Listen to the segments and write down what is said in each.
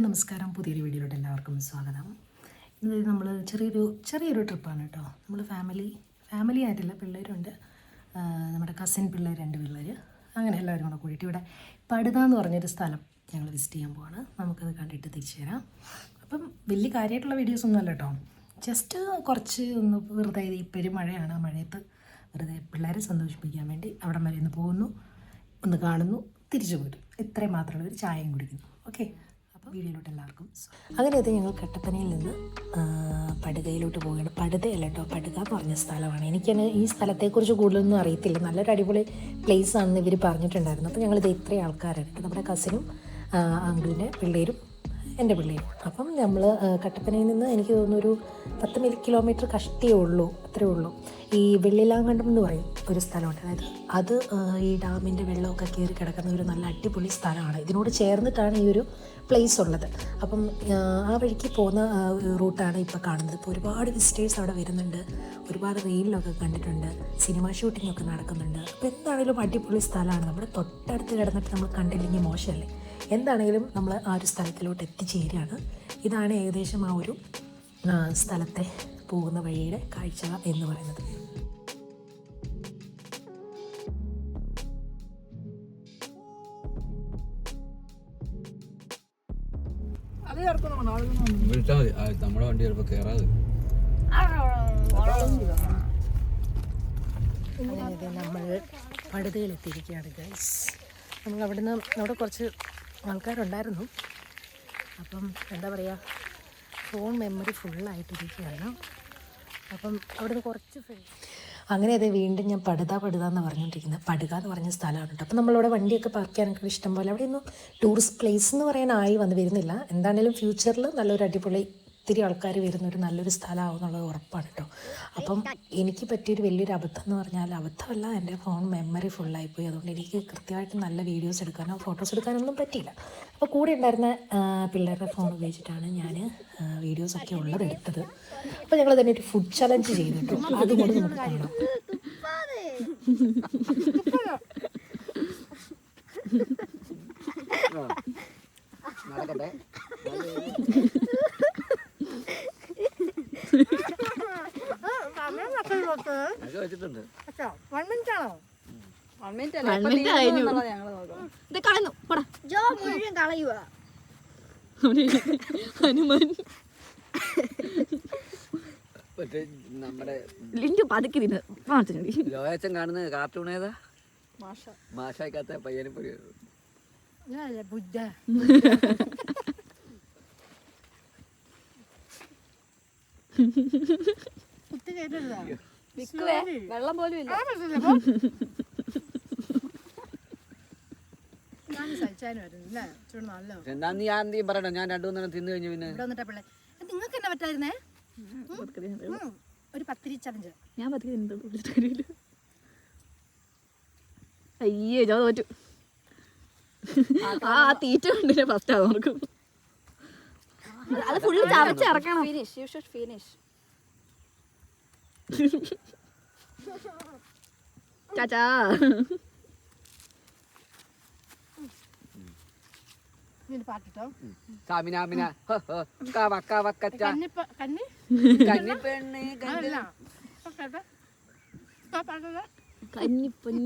നമസ്കാരം, പുതിയൊരു വീഡിയോയിലോട്ട് എല്ലാവർക്കും സ്വാഗതം. ഇത് നമ്മൾ ചെറിയൊരു ട്രിപ്പാണ് കേട്ടോ. നമ്മൾ ഫാമിലി ആയിട്ടില്ല, പിള്ളേരുണ്ട്, നമ്മുടെ കസിൻ പിള്ളേർ 2 പിള്ളേർ, അങ്ങനെ എല്ലാവരും കൂടെ കൂടിയിട്ട് ഇവിടെ പടുത എന്ന് പറഞ്ഞൊരു സ്ഥലം ഞങ്ങൾ വിസിറ്റ് ചെയ്യാൻ പോവാണ്. നമുക്കത് കണ്ടിട്ട് തിരിച്ചു തരാം. അപ്പം വലിയ കാര്യമായിട്ടുള്ള വീഡിയോസ് ഒന്നും അല്ല കേട്ടോ, ജസ്റ്റ് കുറച്ച് ഒന്ന് വെറുതെ ഈ പെരുമഴയാണ്, ആ മഴയത്ത് വെറുതെ പിള്ളേരെ സന്തോഷിപ്പിക്കാൻ വേണ്ടി അവിടം വരെ ഒന്ന് പോകുന്നു, ഒന്ന് കാണുന്നു, തിരിച്ചു പോരും. ഇത്രയും മാത്രമുള്ള ഒരു ചായയും കുടിക്കുന്നു. ഓക്കെ, അപ്പോൾ വീഡിയോയിലോട്ട് എല്ലാവർക്കും. അങ്ങനെ അത് ഞങ്ങൾ കട്ടപ്പനയിൽ നിന്ന് പടുകയിലോട്ട് പോവുകയാണ്. പടുതയല്ല കേട്ടോ, പടുക എന്ന് പറഞ്ഞ സ്ഥലമാണ്. എനിക്കത് ഈ സ്ഥലത്തെക്കുറിച്ച് കൂടുതലൊന്നും അറിയത്തില്ല. നല്ലൊരു അടിപൊളി പ്ലേസ് ആണെന്ന് ഇവർ പറഞ്ഞിട്ടുണ്ടായിരുന്നു. അപ്പോൾ ഞങ്ങളിത് ഇത്രയും ആൾക്കാരായിട്ട്, നമ്മുടെ കസിനും അങ്കിളിൻ്റെ പിള്ളേരും എൻ്റെ പിള്ളേരും. അപ്പം നമ്മൾ കട്ടപ്പനയിൽ നിന്ന് എനിക്ക് തോന്നുന്നൊരു 10 കിലോമീറ്റർ കഷ്ടിയേ ഉള്ളൂ, അത്രയേ ഉള്ളൂ. ഈ വെള്ളിലാങ്കണ്ടം എന്ന് പറയും ഒരു സ്ഥലമുണ്ട്. അതായത് അത് ഈ ഡാമിൻ്റെ വെള്ളമൊക്കെ കയറി കിടക്കുന്ന ഒരു നല്ല അടിപൊളി സ്ഥലമാണ്. ഇതിനോട് ചേർന്നിട്ടാണ് ഈ ഒരു പ്ലേസ് ഉള്ളത്. അപ്പം ആ വഴിക്ക് പോകുന്ന റൂട്ടാണ് ഇപ്പോൾ കാണുന്നത്. ഇപ്പോൾ ഒരുപാട് വിസിറ്റേഴ്സ് അവിടെ വരുന്നുണ്ട്, ഒരുപാട് റീലിലൊക്കെ കണ്ടിട്ടുണ്ട്, സിനിമ ഷൂട്ടിങ്ങൊക്കെ നടക്കുന്നുണ്ട്. അപ്പോൾ എന്താണെങ്കിലും അടിപൊളി സ്ഥലമാണ്. നമ്മുടെ തൊട്ടടുത്ത് കിടന്നിട്ട് നമ്മൾ കണ്ടില്ലെങ്കിൽ മോശമല്ലേ. എന്താണെങ്കിലും നമ്മൾ ആ ഒരു സ്ഥലത്തിലോട്ട് എത്തിച്ചേരുകയാണ്. ഇതാണ് ഏകദേശം ആ ഒരു സ്ഥലത്തെ പോകുന്ന വഴിയുടെ കാഴ്ച എന്ന് പറയുന്നത്. നമ്മുടെ വണ്ടി ചിലപ്പോൾ കയറാതെ നമ്മൾ പടുതയിലെത്തിയിരിക്കുകയാണ് ഗൈസ്. നമ്മൾ അവിടെ കുറച്ച് ആൾക്കാരുണ്ടായിരുന്നു. അപ്പം എന്താ പറയുക, ഫോൺ മെമ്മറി ഫുള്ളായിട്ടിരിക്കുകയാണ്. അപ്പം അവിടുന്ന് കുറച്ച് അങ്ങനെ അത് വീണ്ടും ഞാൻ പടുത എന്ന് പറഞ്ഞുകൊണ്ടിരിക്കുന്നത്. പടുക എന്ന് പറഞ്ഞ സ്ഥലമാണ് കേട്ടോ. അപ്പം നമ്മളവിടെ വണ്ടിയൊക്കെ പാർക്ക് ചെയ്യാനൊക്കെ ഇഷ്ടം പോലെ. അവിടെയൊന്നും ടൂറിസ്റ്റ് പ്ലേസ് എന്ന് പറയാനായി വരുന്നില്ല. എന്താണെങ്കിലും ഫ്യൂച്ചറിൽ നല്ലൊരു അടിപൊളി ഒത്തിരി ആൾക്കാർ വരുന്നൊരു നല്ലൊരു സ്ഥലമാവും എന്നുള്ളത് ഉറപ്പാണ് കേട്ടോ. അപ്പം എനിക്ക് പറ്റിയൊരു വലിയൊരു അബദ്ധം എന്ന് പറഞ്ഞാൽ, അബദ്ധമല്ല, എൻ്റെ ഫോൺ മെമ്മറി ഫുള്ളായിപ്പോയി. അതുകൊണ്ട് എനിക്ക് കൃത്യമായിട്ട് നല്ല വീഡിയോസ് എടുക്കാനോ ഫോട്ടോസ് എടുക്കാനൊന്നും പറ്റിയില്ല. അപ്പോൾ കൂടെ ഉണ്ടായിരുന്ന പിള്ളേരുടെ ഫോൺ ഉപയോഗിച്ചിട്ടാണ് ഞാൻ വീഡിയോസൊക്കെ ഉള്ളത് എടുത്തത്. അപ്പോൾ ഞങ്ങൾ തന്നെ ഒരു ഫുഡ് ചലഞ്ച് ചെയ്തു കേട്ടോ. അതുകൊണ്ട് നമുക്ക് കാണാം. നമ്മുടെ പതുക്കി ലോയച്ചൻ കാണുന്ന കാർട്ടൂൺ ഏതാ? മാഷാക്കാത്ത പയ്യനെ പോലെ വെള്ളം പോലും ഇല്ല. എന്താ നീ ആദ്യം പറയണോ? ഞാൻ 2-3 തിന്നു കഴിഞ്ഞു. പിന്നെ നിങ്ങൾക്ക് എന്നാ പറ്റായിരുന്നേ? ഒരു പത്തിരി ചലഞ്ച്. ഞാൻ പത്തിരി അയ്യേ ഞാൻ തോറ്റു. ആ തീറ്റ കണ്ടിട്ട് ഫസ്റ്റ് ആണ് നമുക്ക്. അത് ഫുള്ള് ചവച്ചിറക്കണം. Finish, you should finish. ചാച്ചാ കന്നിപ്പൊന്നി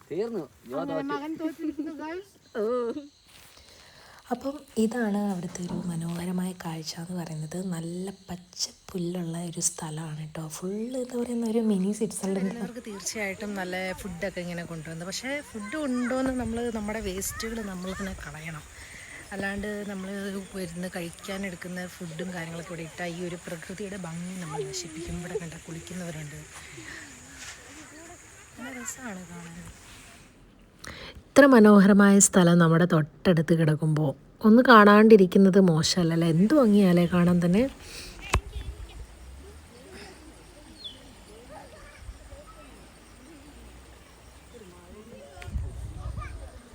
തീർന്നു. അപ്പം ഇതാണ് അവിടുത്തെ ഒരു മനോഹരമായ കാഴ്ച എന്ന് പറയുന്നത്. നല്ല പച്ച പുല്ലുള്ള ഒരു സ്ഥലമാണ് കേട്ടോ. ഫുള്ള് എന്താ പറയുന്ന ഒരു മിനി സ്വിറ്റ്സർലൻഡ്. അവർക്ക് തീർച്ചയായിട്ടും നല്ല ഫുഡൊക്കെ ഇങ്ങനെ കൊണ്ടുവന്നത്. പക്ഷേ ഫുഡ് കൊണ്ടുവന്ന് നമ്മുടെ വേസ്റ്റുകൾ നമ്മളിങ്ങനെ കളയണം. അല്ലാണ്ട് നമ്മൾ വരുന്ന കഴിക്കാനെടുക്കുന്ന ഫുഡും കാര്യങ്ങളൊക്കെ ഇവിടെ ഇട്ടാൽ ഈ ഒരു പ്രകൃതിയുടെ ഭംഗി നമ്മൾ നശിപ്പിക്കും. ഇവിടെ കണ്ട കുളിക്കുന്നവരുണ്ട്, നല്ല രസമാണ് കാണാൻ. ഇത്ര മനോഹരമായ സ്ഥലം നമ്മുടെ തൊട്ടടുത്ത് കിടക്കുമ്പോൾ ഒന്ന് കാണാണ്ടിരിക്കുന്നത് മോശമല്ലല്ലോ. എന്ത് ഭംഗിയാലേ കാണാൻ തന്നെ.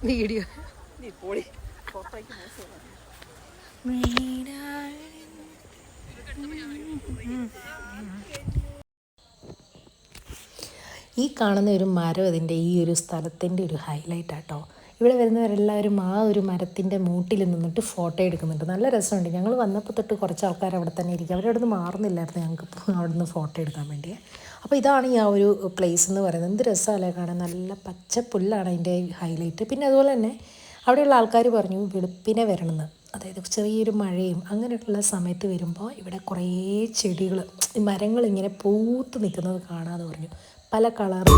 വീഡിയോ ഈ കാണുന്ന ഒരു മരം ഇതിൻ്റെ ഈ ഒരു സ്ഥലത്തിൻ്റെ ഒരു ഹൈലൈറ്റ് ആട്ടോ. ഇവിടെ വരുന്നവരെല്ലാവരും ആ ഒരു മരത്തിൻ്റെ മൂട്ടിൽ നിന്നിട്ട് ഫോട്ടോ എടുക്കുന്നുണ്ട്. നല്ല രസമുണ്ട്. ഞങ്ങൾ വന്നപ്പോൾ തൊട്ട് കുറച്ച് ആൾക്കാർ അവിടെ തന്നെ ഇരിക്കും. അവരവിടെ നിന്ന് മാറുന്നില്ലായിരുന്നു ഞങ്ങൾക്ക് അവിടെ നിന്ന് ഫോട്ടോ എടുക്കാൻ വേണ്ടി. അപ്പോൾ ഇതാണ് ഈ ആ ഒരു പ്ലേസ് എന്ന് പറയുന്നത്. എന്ത് രസമല്ലേ കാണാൻ, നല്ല പച്ച പുല്ലാണ് അതിൻ്റെ ഹൈലൈറ്റ്. പിന്നെ അതുപോലെ തന്നെ അവിടെയുള്ള ആൾക്കാർ പറഞ്ഞു വെളുപ്പിനെ വരണമെന്ന്, അതായത് ചെറിയൊരു മഴയും അങ്ങനെയുള്ള സമയത്ത് വരുമ്പോൾ ഇവിടെ കുറേ ചെടികൾ, മരങ്ങൾ ഇങ്ങനെ പൂത്ത് നിൽക്കുന്നത് കാണാമെന്ന് പറഞ്ഞു. പല കളറിൽ.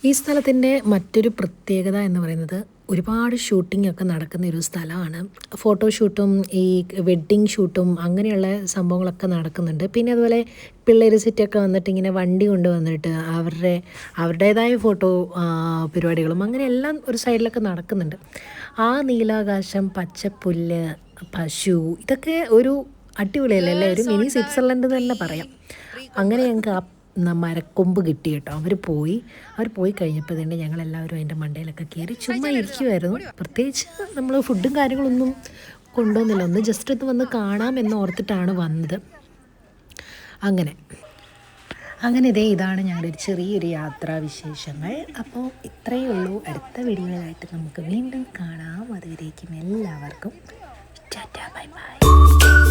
ഈ സ്ഥലത്തിൻ്റെ മറ്റൊരു പ്രത്യേകത എന്ന് പറയുന്നത് ഒരുപാട് ഷൂട്ടിംഗ് ഒക്കെ നടക്കുന്ന ഒരു സ്ഥലമാണ്. ഫോട്ടോഷൂട്ടും ഈ വെഡ്ഡിങ് ഷൂട്ടും അങ്ങനെയുള്ള സംഭവങ്ങളൊക്കെ നടക്കുന്നുണ്ട്. പിന്നെ അതുപോലെ പിള്ളേർ സെറ്റൊക്കെ വന്നിട്ട് ഇങ്ങനെ വണ്ടി കൊണ്ട് വന്നിട്ട് അവരുടേതായ ഫോട്ടോ പരിപാടികളും അങ്ങനെയെല്ലാം ഒരു സൈഡിലൊക്കെ നടക്കുന്നുണ്ട്. ആ നീലാകാശം, പച്ചപ്പുല്ല്, പശു, ഇതൊക്കെ ഒരു അടിപൊളിയല്ലേ, ഒരു മിനി സ്വിറ്റ്സർലൻഡ് തന്നെ പറയാം. അങ്ങനെ ഞങ്ങൾക്ക് ആ മരക്കൊമ്പ് കിട്ടി കേട്ടോ. അവർ പോയി കഴിഞ്ഞപ്പോൾ തന്നെ ഞങ്ങളെല്ലാവരും അതിൻ്റെ മണ്ടയിലൊക്കെ കയറി ചുമ്മാ ഇരിക്കുമായിരുന്നു. പ്രത്യേകിച്ച് നമ്മൾ ഫുഡും കാര്യങ്ങളൊന്നും കൊണ്ടുവന്നില്ല, ഒന്ന് ജസ്റ്റ് ഒന്ന് വന്ന് കാണാമെന്ന് ഓർത്തിട്ടാണ് വന്നത്. അങ്ങനെ ഇതാണ് ഞങ്ങളുടെ ഒരു ചെറിയൊരു യാത്രാവിശേഷങ്ങൾ. അപ്പോൾ ഇത്രയേ ഉള്ളൂ. അടുത്ത വീഡിയോയിലായിട്ട് നമുക്ക് വീണ്ടും കാണാം. അതുവരേക്കും എല്ലാവർക്കും ടാറ്റാ ബൈ ബൈ.